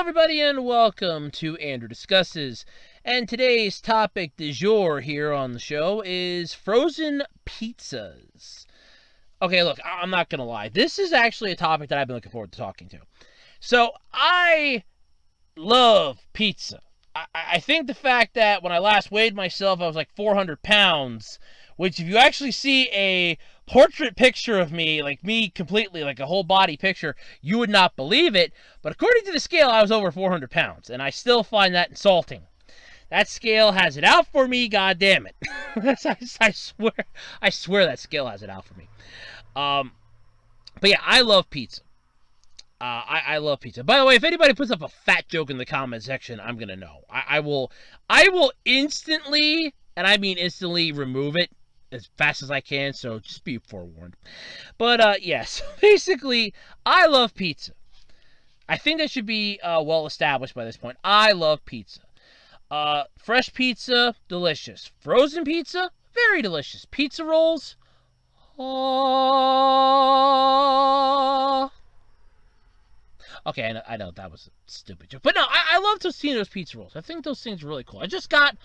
everybody, and welcome to Andrew Discusses. And today's topic du jour here on the show is frozen pizzas. Okay, look, I'm not going to lie. This is actually a topic that I've been looking forward to talking to. So, I love pizza. I think the fact that when I last weighed myself, I was like 400 pounds, which if you actually see a portrait picture of me, like me completely, like a whole body picture, you would not believe it. But according to the scale, I was over 400 pounds, and I still find that insulting. That scale has it out for me, god damn it. I swear that scale has it out for me. But yeah, I love pizza. I love pizza. By the way, if anybody puts up a fat joke in the comment section, I'm gonna know. I will instantly, and I mean instantly, remove it as fast as I can, so just be forewarned. But yes, basically, I love pizza. I think that should be well established by this point. I love pizza. Fresh pizza, delicious. Frozen pizza, very delicious. Pizza rolls, oh. Okay, I know that was a stupid joke. But no, I love Tostino's pizza rolls. I think those things are really cool. I just got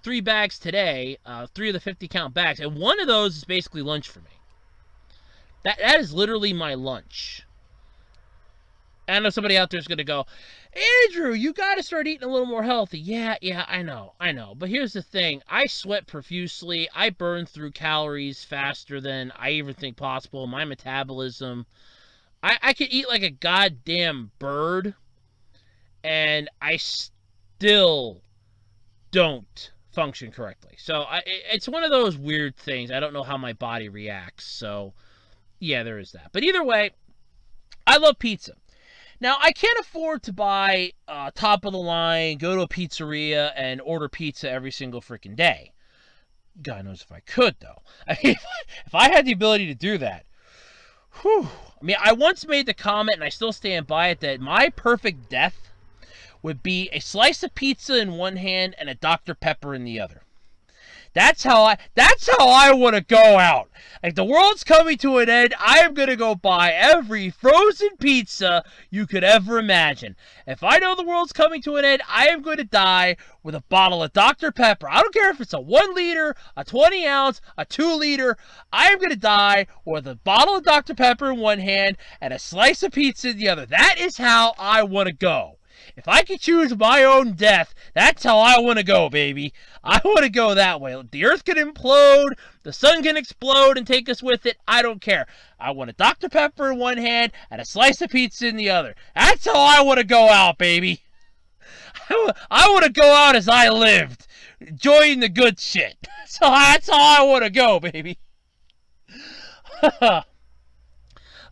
3 bags today, 3 of the 50-count bags, and one of those is basically lunch for me. That is literally my lunch. I know somebody out there is going to go, Andrew, you got to start eating a little more healthy. Yeah, I know. But here's the thing. I sweat profusely. I burn through calories faster than I even think possible. My metabolism, I could eat like a goddamn bird, and I still don't function correctly. So it's one of those weird things. I don't know how my body reacts. So, yeah, there is that. But either way, I love pizza. Now, I can't afford to buy top of the line, go to a pizzeria, and order pizza every single freaking day. God knows if I could, though. I mean, if I had the ability to do that, whew. I mean, I once made the comment, and I still stand by it, that my perfect death would be a slice of pizza in one hand and a Dr. Pepper in the other. That's how I want to go out. Like, the world's coming to an end, I am going to go buy every frozen pizza you could ever imagine. If I know the world's coming to an end, I am going to die with a bottle of Dr. Pepper. I don't care if it's a 1 liter, a 20 ounce, a 2 liter. I am going to die with a bottle of Dr. Pepper in one hand and a slice of pizza in the other. That is how I want to go. If I could choose my own death, that's how I want to go, baby. I want to go that way. The earth can implode, the sun can explode and take us with it. I don't care. I want a Dr. Pepper in one hand and a slice of pizza in the other. That's how I want to go out, baby. I want to go out as I lived, enjoying the good shit. So that's how I want to go, baby.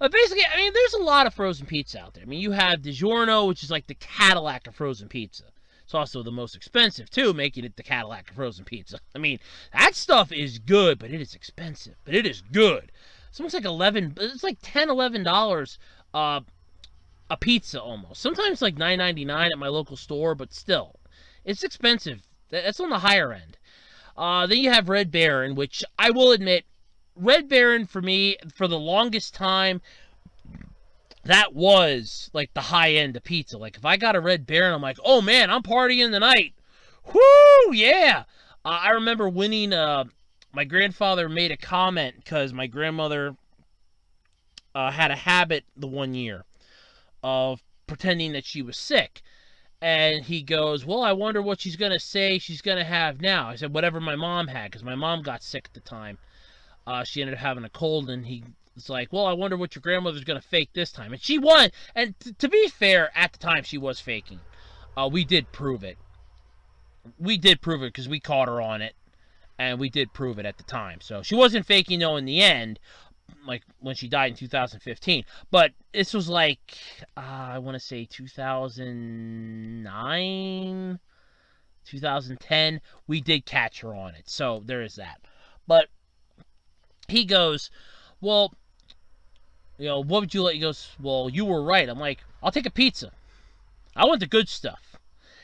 Basically, I mean, there's a lot of frozen pizza out there. I mean, you have DiGiorno, which is like the Cadillac of frozen pizza. It's also the most expensive, too, making it the Cadillac of frozen pizza. I mean, that stuff is good, but it is expensive. But it is good. It's like it's like $10, $11 a pizza almost. Sometimes like $9.99 at my local store, but still, it's expensive. That's on the higher end. Then you have Red Baron, which I will admit, Red Baron, for me, for the longest time, that was, like, the high end of pizza. Like, if I got a Red Baron, I'm like, oh, man, I'm partying tonight. Whoo, yeah. I remember winning, my grandfather made a comment because my grandmother had a habit the one year of pretending that she was sick. And he goes, well, I wonder what she's going to say she's going to have now. I said, whatever my mom had, because my mom got sick at the time. She ended up having a cold, and he was like, well, I wonder what your grandmother's going to fake this time. And she won. And to be fair, at the time, she was faking. We did prove it. We did prove it because we caught her on it, and we did prove it at the time. So she wasn't faking, though, in the end, like when she died in 2015. But this was like, I want to say 2009, 2010. We did catch her on it. So there is that. But he goes, well, you know, what would you like? He goes, well, you were right. I'm like, I'll take a pizza. I want the good stuff.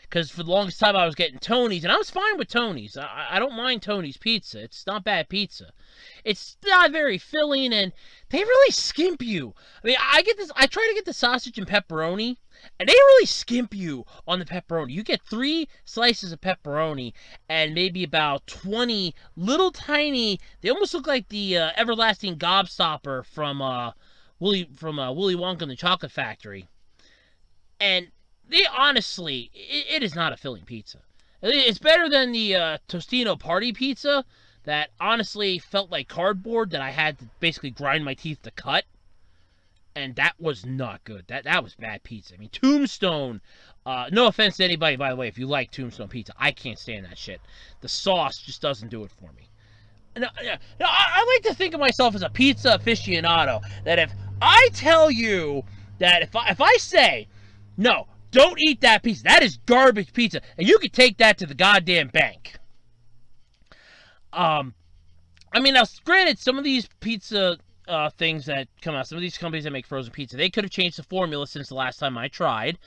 Because for the longest time I was getting Tony's, and I was fine with Tony's. I don't mind Tony's pizza. It's not bad pizza. It's not very filling, and they really skimp you. I mean, I try to get the sausage and pepperoni, And they really skimp you on the pepperoni. You get 3 slices of pepperoni and maybe about 20 little tiny. They almost look like the everlasting gobstopper from Willy Wonka and the Chocolate Factory. And they honestly, it is not a filling pizza. It's better than the Tostino Party Pizza that honestly felt like cardboard that I had to basically grind my teeth to cut. And that was not good. That was bad pizza. I mean, Tombstone. No offense to anybody, by the way, if you like Tombstone pizza, I can't stand that shit. The sauce just doesn't do it for me. No, I like to think of myself as a pizza aficionado. That if I tell you that if I say no, don't eat that pizza, that is garbage pizza, and you can take that to the goddamn bank. I mean, now granted, some of these pizza things that come out, some of these companies that make frozen pizza, they could have changed the formula since the last time I tried.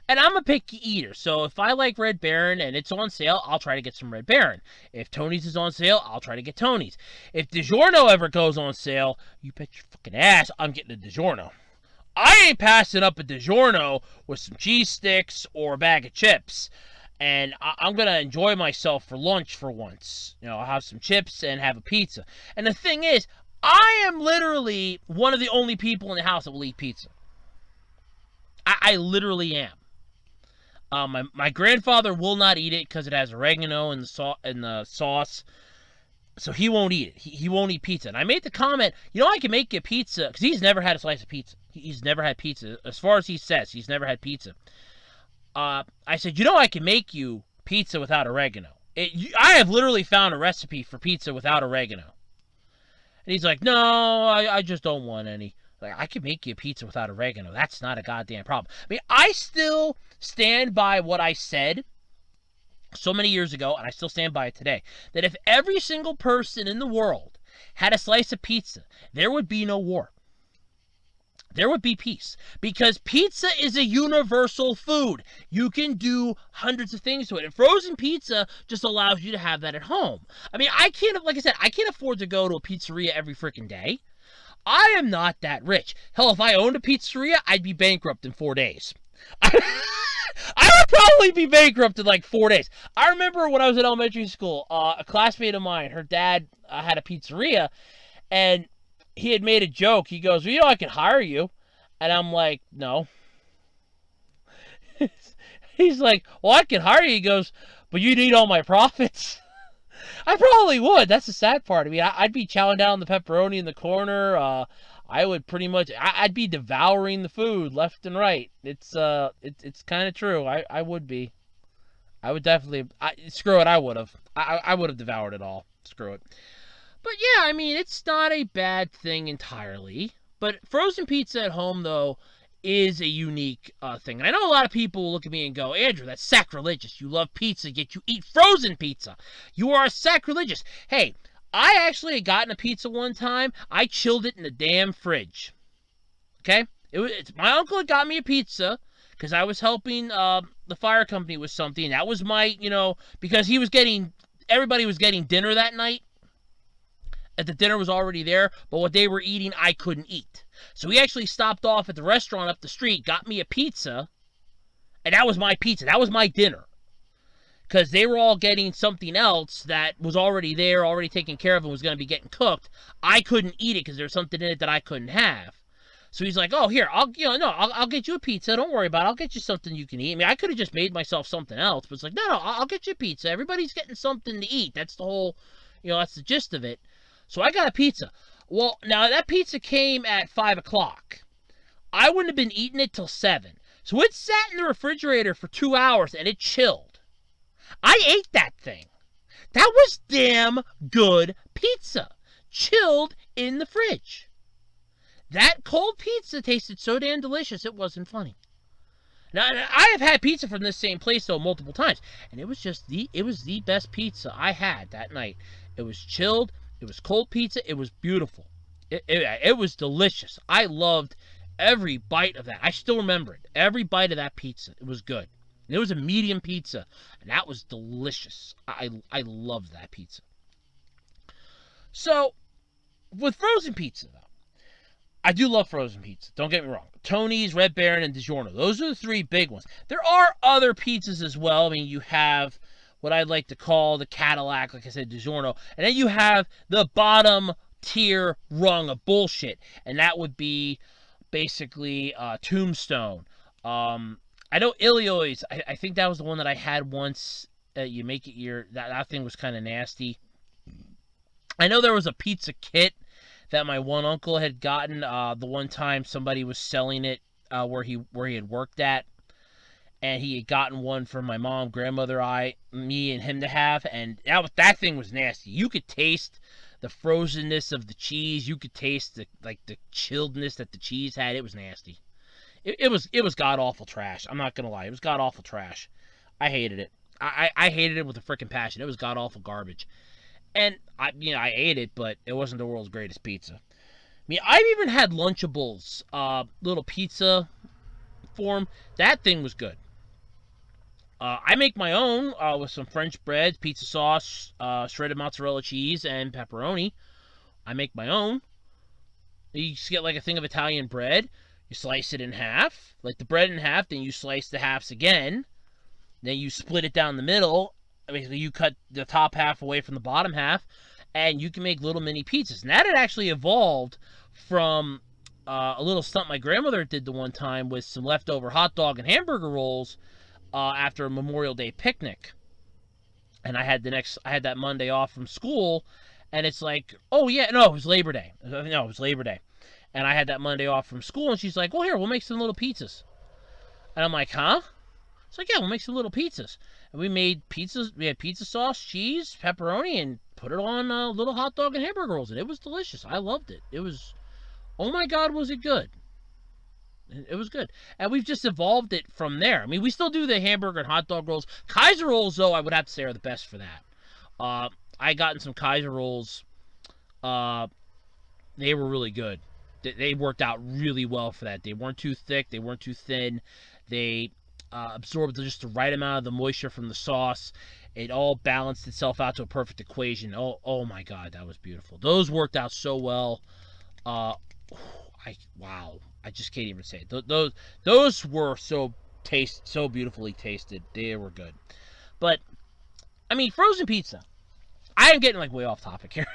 And I'm a picky eater, so if I like Red Baron and it's on sale, I'll try to get some Red Baron. If Tony's is on sale, I'll try to get Tony's. If DiGiorno ever goes on sale, you bet your fucking ass I'm getting a DiGiorno. I ain't passing up a DiGiorno with some cheese sticks or a bag of chips. And I'm going to enjoy myself for lunch for once. You know, I'll have some chips and have a pizza. And the thing is, I am literally one of the only people in the house that will eat pizza. I literally am. My grandfather will not eat it because it has oregano in the sauce. So he won't eat it. He won't eat pizza. And I made the comment, you know, I can make you pizza, because he's never had a slice of pizza. He's never had pizza. As far as he says, he's never had pizza. I said, you know, I can make you pizza without oregano. I have literally found a recipe for pizza without oregano. And he's like, no, I just don't want any. Like, I can make you a pizza without oregano. That's not a goddamn problem. I mean, I still stand by what I said so many years ago, and I still stand by it today, that if every single person in the world had a slice of pizza, there would be no war. There would be peace, because pizza is a universal food. You can do hundreds of things to it, and frozen pizza just allows you to have that at home. I mean, I can't afford to go to a pizzeria every freaking day. I am not that rich. Hell, if I owned a pizzeria, I'd be bankrupt in 4 days. I would probably be bankrupt in like 4 days. I remember when I was in elementary school, a classmate of mine, her dad had a pizzeria, and he had made a joke. He goes, well, you know, I can hire you. And I'm like, no. He's like, well, I can hire you. He goes, but you'd eat all my profits. I probably would. That's the sad part. I mean, I'd be chowing down the pepperoni in the corner. I would pretty much, I'd be devouring the food left and right. It's kind of true. I would be. I would definitely, screw it, I would have. I would have devoured it all. Screw it. But yeah, I mean, it's not a bad thing entirely. But frozen pizza at home, though, is a unique thing. And I know a lot of people will look at me and go, Andrew, that's sacrilegious. You love pizza, yet you eat frozen pizza. You are sacrilegious. Hey, I actually had gotten a pizza one time. I chilled it in the damn fridge. Okay? My uncle had got me a pizza because I was helping the fire company with something. That was my, because everybody was getting dinner that night. And the dinner was already there, but what they were eating, I couldn't eat. So he actually stopped off at the restaurant up the street, got me a pizza, and that was my pizza. That was my dinner. Because they were all getting something else that was already there, already taken care of, and was going to be getting cooked. I couldn't eat it because there was something in it that I couldn't have. So he's like, oh, here, I'll get you a pizza. Don't worry about it. I'll get you something you can eat. I mean, I could have just made myself something else, but it's like, no, I'll get you a pizza. Everybody's getting something to eat. That's the whole, that's the gist of it. So I got a pizza. Well, now that pizza came at 5 o'clock. I wouldn't have been eating it till 7. So it sat in the refrigerator for 2 hours and it chilled. I ate that thing. That was damn good pizza. Chilled in the fridge. That cold pizza tasted so damn delicious it wasn't funny. Now, I have had pizza from this same place though multiple times. And it was the best pizza I had that night. It was chilled. It was cold pizza. It was beautiful. It was delicious. I loved every bite of that. I still remember it. Every bite of that pizza. It was good. And it was a medium pizza, and that was delicious. I loved that pizza. So, with frozen pizza, though, I do love frozen pizza. Don't get me wrong. Tony's, Red Baron, and DiGiorno. Those are the three big ones. There are other pizzas as well. I mean, you have what I'd like to call the Cadillac, like I said, DiGiorno. And then you have the bottom tier rung of bullshit. And that would be basically Tombstone. I know Ilio's. I think that was the one that I had once. You make it that thing was kind of nasty. I know there was a pizza kit that my one uncle had gotten the one time somebody was selling it where he had worked at, and he had gotten one for my mom, grandmother, me, and him to have, and that thing was nasty. You could taste the frozenness of the cheese. You could taste the chilledness that the cheese had. It was nasty. It was god awful trash. I'm not gonna lie, it was god awful trash. I hated it. I hated it with a freaking passion. It was god awful garbage. And I ate it, but it wasn't the world's greatest pizza. I mean, I've even had Lunchables, little pizza form. That thing was good. I make my own with some French bread, pizza sauce, shredded mozzarella cheese, and pepperoni. I make my own. You just get like a thing of Italian bread. You slice it in half, like the bread in half. Then you slice the halves again. Then you split it down the middle. Basically, you cut the top half away from the bottom half, and you can make little mini pizzas. And that had actually evolved from a little stunt my grandmother did the one time with some leftover hot dog and hamburger rolls after a Memorial Day picnic. And I had that Monday off from school, and it's like, oh yeah, no, it was Labor Day. No, it was Labor Day. And I had that Monday off from school, and she's like, well, here, we'll make some little pizzas. And I'm like, huh? It's like, yeah, we'll make some little pizzas. And we made pizzas. We had pizza sauce, cheese, pepperoni, and put it on little hot dog and hamburger rolls. And it was delicious. I loved it. It was, oh my God, was it good. It was good. And we've just evolved it from there. I mean, we still do the hamburger and hot dog rolls. Kaiser rolls, though, I would have to say are the best for that. I gotten some Kaiser rolls. They were really good. They worked out really well for that. They weren't too thick. They weren't too thin. They absorbed just the right amount of the moisture from the sauce. It all balanced itself out to a perfect equation. Oh my God, that was beautiful. Those worked out so well. Wow, I just can't even say it. Those were so beautifully tasted. They were good. But I mean, frozen pizza. I am getting way off topic here.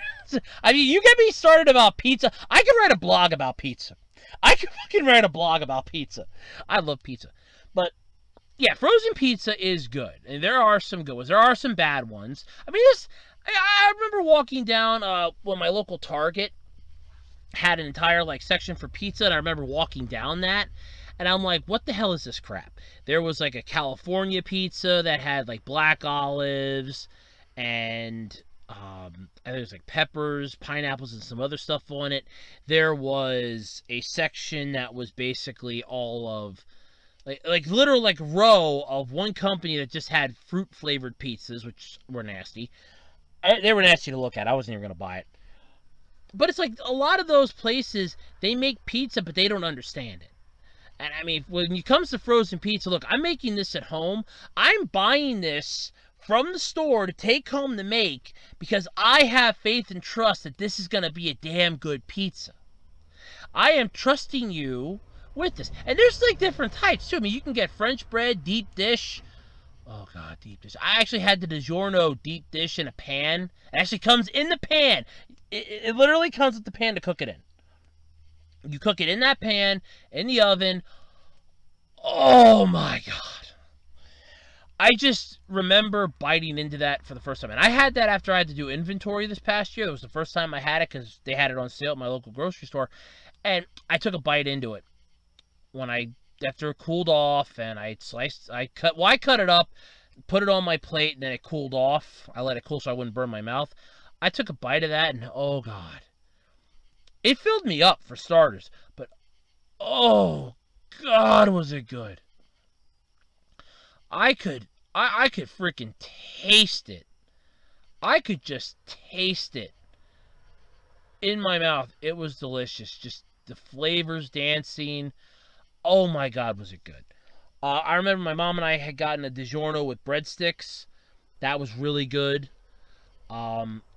I mean, you get me started about pizza. I could write a blog about pizza. I could fucking write a blog about pizza. I love pizza. But yeah, frozen pizza is good, and there are some good ones. There are some bad ones. I mean, I remember walking down when my local Target had an entire section for pizza, and I remember walking down that, and I'm like, what the hell is this crap? There was a California pizza that had black olives, and there's peppers, pineapples, and some other stuff on it. There was a section that was basically all of literal row of one company that just had fruit flavored pizzas, which were nasty. They were nasty to look at. I wasn't even gonna buy it. But it's a lot of those places, they make pizza, but they don't understand it. And I mean, when it comes to frozen pizza, look, I'm making this at home. I'm buying this from the store to take home to make because I have faith and trust that this is gonna be a damn good pizza. I am trusting you with this. And there's different types too. I mean, you can get French bread, deep dish. Oh God, deep dish. I actually had the DiGiorno deep dish in a pan. It actually comes in the pan. It literally comes with the pan to cook it in. You cook it in that pan, in the oven. Oh my God. I just remember biting into that for the first time. And I had that after I had to do inventory this past year. That was the first time I had it because they had it on sale at my local grocery store. And I took a bite into it. After it cooled off, and I cut it up, put it on my plate, and then it cooled off. I let it cool so I wouldn't burn my mouth. I took a bite of that, and oh God, it filled me up for starters. But oh God, was it good? I could freaking taste it. I could just taste it in my mouth. It was delicious. Just the flavors dancing. Oh my God, was it good. I remember my mom and I had gotten a DiGiorno with breadsticks. That was really good.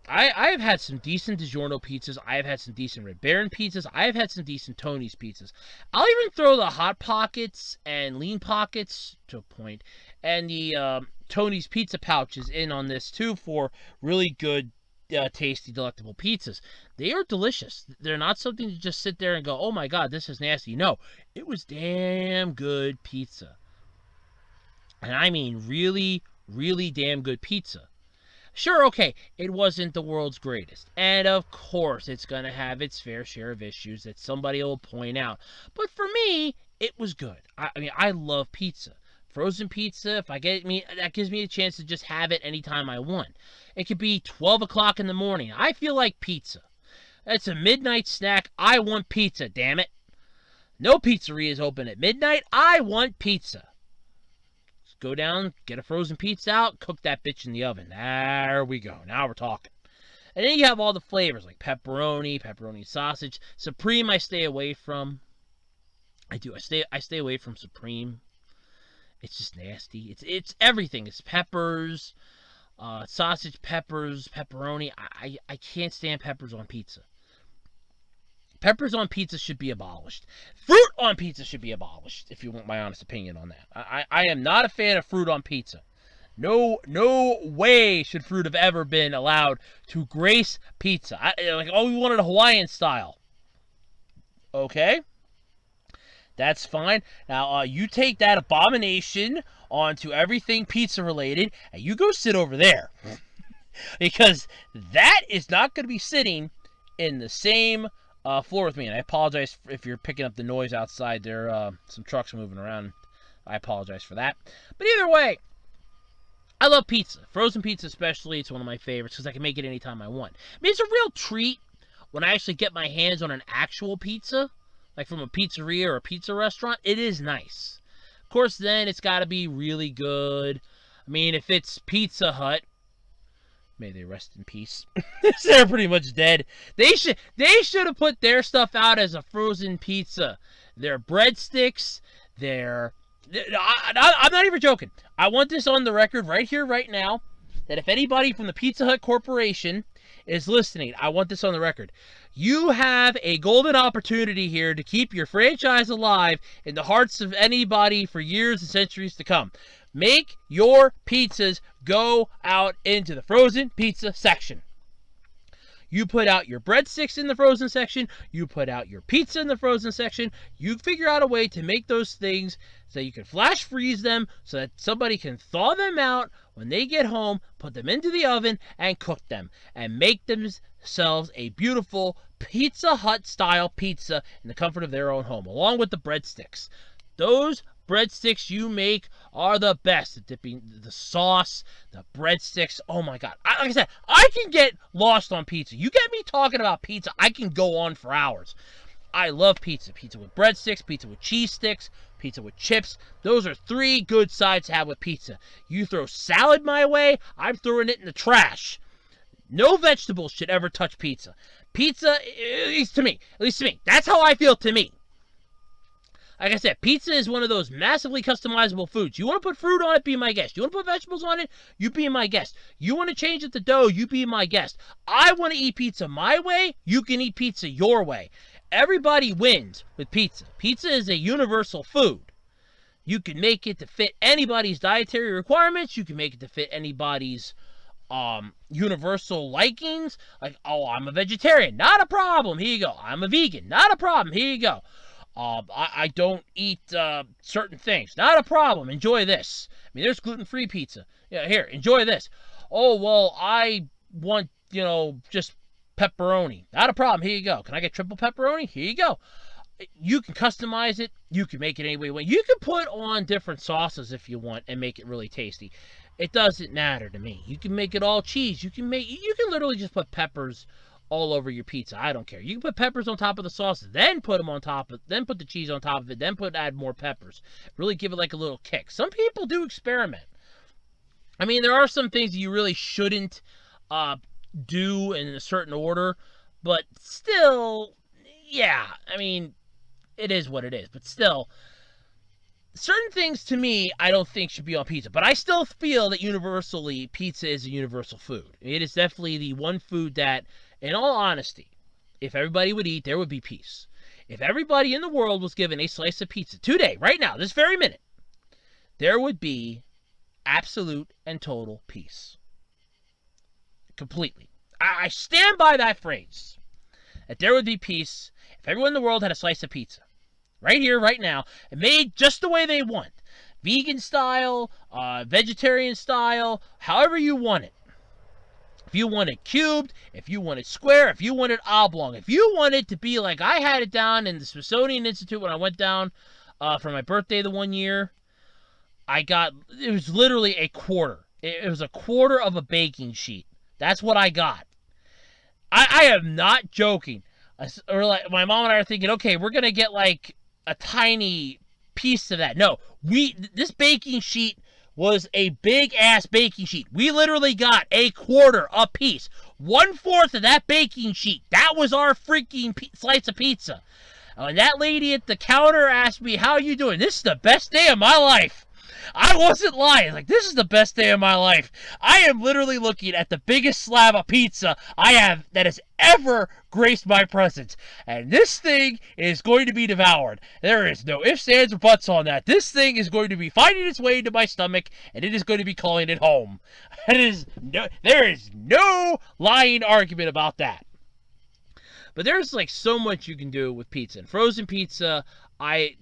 I've had some decent DiGiorno pizzas. I've had some decent Red Baron pizzas. I've had some decent Tony's pizzas. I'll even throw the Hot Pockets and Lean Pockets to a point, and the Tony's pizza pouches in on this too for really good, tasty, delectable pizzas. They are delicious. They're not something to just sit there and go, "Oh my God, this is nasty." No, it was damn good pizza, and I mean really, really damn good pizza. Sure, okay, it wasn't the world's greatest. And of course, it's going to have its fair share of issues that somebody will point out. But for me, it was good. I mean, I love pizza. Frozen pizza, if I get me, that gives me a chance to just have it anytime I want. It could be 12 o'clock in the morning. I feel like pizza. It's a midnight snack. I want pizza, damn it. No pizzeria is open at midnight. I want pizza. Go down, get a frozen pizza out, cook that bitch in the oven. There we go. Now we're talking. And then you have all the flavors like pepperoni sausage. Supreme I stay away from. I do. I stay away from Supreme. It's just nasty. It's everything. It's peppers, sausage, peppers, pepperoni. I can't stand peppers on pizza. Peppers on pizza should be abolished. Fruit on pizza should be abolished, if you want my honest opinion on that. I am not a fan of fruit on pizza. No way should fruit have ever been allowed to grace pizza. We wanted a Hawaiian style. Okay? That's fine. Now, you take that abomination onto everything pizza related, and you go sit over there. Because that is not going to be sitting in the same floor with me. And I apologize if you're picking up the noise outside. There are some trucks moving around. I apologize for that. But either way, I love pizza. Frozen pizza especially. It's one of my favorites because I can make it anytime I want. I mean, it's a real treat when I actually get my hands on an actual pizza, like from a pizzeria or a pizza restaurant. It is nice. Of course, then it's got to be really good. I mean, if it's Pizza Hut, may they rest in peace. They're pretty much dead. They should have put their stuff out as a frozen pizza. Their breadsticks, I'm not even joking. I want this on the record right here, right now, that if anybody from the Pizza Hut Corporation is listening, I want this on the record. You have a golden opportunity here to keep your franchise alive in the hearts of anybody for years and centuries to come. Make your pizzas go out into the frozen pizza section. You put out your breadsticks in the frozen section. You put out your pizza in the frozen section. You figure out a way to make those things so you can flash freeze them so that somebody can thaw them out when they get home, put them into the oven, and cook them. And make themselves a beautiful Pizza Hut style pizza in the comfort of their own home, along with the breadsticks. Those breadsticks you make are the best. The dipping, the sauce, the breadsticks. Oh my God. Like I said, I can get lost on pizza. You get me talking about pizza, I can go on for hours. I love pizza. Pizza with breadsticks, pizza with cheese sticks, pizza with chips. Those are three good sides to have with pizza. You throw salad my way, I'm throwing it in the trash. No vegetables should ever touch pizza. Pizza, at least to me, that's how I feel to me. Like I said, pizza is one of those massively customizable foods. You want to put fruit on it, be my guest. You want to put vegetables on it, you be my guest. You want to change it to dough, you be my guest. I want to eat pizza my way, you can eat pizza your way. Everybody wins with pizza. Pizza is a universal food. You can make it to fit anybody's dietary requirements. You can make it to fit anybody's universal likings. Like, oh, I'm a vegetarian. Not a problem. Here you go. I'm a vegan. Not a problem. Here you go. I don't eat certain things. Not a problem. Enjoy this. I mean, there's gluten-free pizza. Yeah, here, enjoy this. Oh, well, I want, just pepperoni. Not a problem. Here you go. Can I get triple pepperoni? Here you go. You can customize it. You can make it any way you want. You can put on different sauces if you want and make it really tasty. It doesn't matter to me. You can make it all cheese. You can literally just put peppers all over your pizza. I don't care. You can put peppers on top of the sauce, then put them on top of, then put the cheese on top of it, then add more peppers. Really give it like a little kick. Some people do experiment. I mean, there are some things you really shouldn't do in a certain order, but still, yeah. I mean, it is what it is. But still, certain things to me I don't think should be on pizza, but I still feel that universally pizza is a universal food. It is definitely the one food that, in all honesty, if everybody would eat, there would be peace. If everybody in the world was given a slice of pizza today, right now, this very minute, there would be absolute and total peace. Completely. I stand by that phrase. That there would be peace if everyone in the world had a slice of pizza. Right here, right now, and made just the way they want. Vegan style, vegetarian style, however you want it. If you want it cubed, if you want it square, if you want it oblong, if you want it to be like I had it down in the Smithsonian Institute when I went down for my birthday the one year, it was literally a quarter. It was a quarter of a baking sheet. That's what I got. I am not joking. Or like my mom and I are thinking, okay, we're gonna get like a tiny piece of that. No, this baking sheet was a big ass baking sheet. We literally got a quarter a piece, 1/4 of that baking sheet. That was our freaking slice of pizza. And that lady at the counter asked me, "How are you doing?" This is the best day of my life. I wasn't lying. Like, this is the best day of my life. I am literally looking at the biggest slab of pizza I have that has ever graced my presence. And this thing is going to be devoured. There is no ifs, ands, or buts on that. This thing is going to be finding its way into my stomach, and it is going to be calling it home. There is no lying argument about that. But there's like so much you can do with pizza. And frozen pizza, I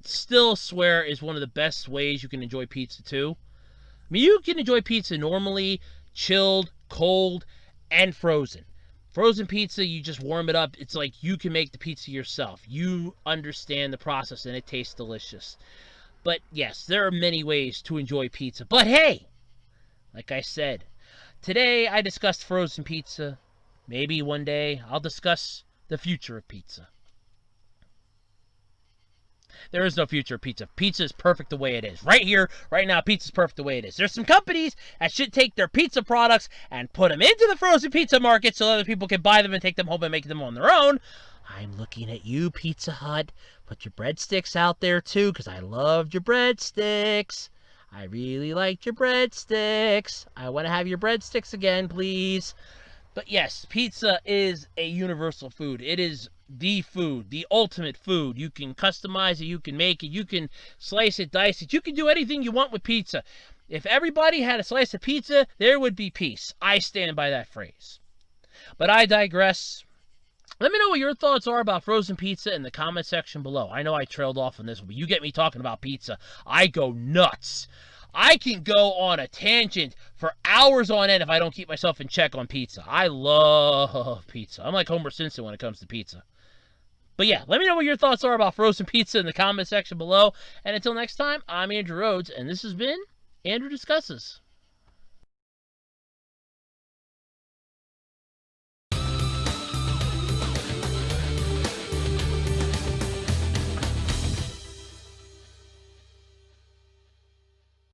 still swear is one of the best ways you can enjoy pizza too. I mean, you can enjoy pizza normally, chilled, cold, and frozen. Frozen pizza, you just warm it up. It's like you can make the pizza yourself. You understand the process and it tastes delicious. But yes, there are many ways to enjoy pizza. But hey, like I said, today I discussed frozen pizza. Maybe one day I'll discuss the future of pizza. There is no future of pizza. Pizza is perfect the way it is. Right here, right now, pizza is perfect the way it is. There's some companies that should take their pizza products and put them into the frozen pizza market so other people can buy them and take them home and make them on their own. I'm looking at you, Pizza Hut. Put your breadsticks out there, too, because I loved your breadsticks. I really liked your breadsticks. I want to have your breadsticks again, please. But yes, pizza is a universal food. It is the food, the ultimate food. You can customize it, you can make it, you can slice it, dice it, you can do anything you want with pizza. If everybody had a slice of pizza, there would be peace. I stand by that phrase. But I digress. Let me know what your thoughts are about frozen pizza in the comment section below. I know I trailed off on this one, but you get me talking about pizza, I go nuts. I can go on a tangent for hours on end if I don't keep myself in check on pizza. I love pizza. I'm like Homer Simpson when it comes to pizza. But yeah, let me know what your thoughts are about frozen pizza in the comment section below. And until next time, I'm Andrew Rhodes, and this has been Andrew Discusses.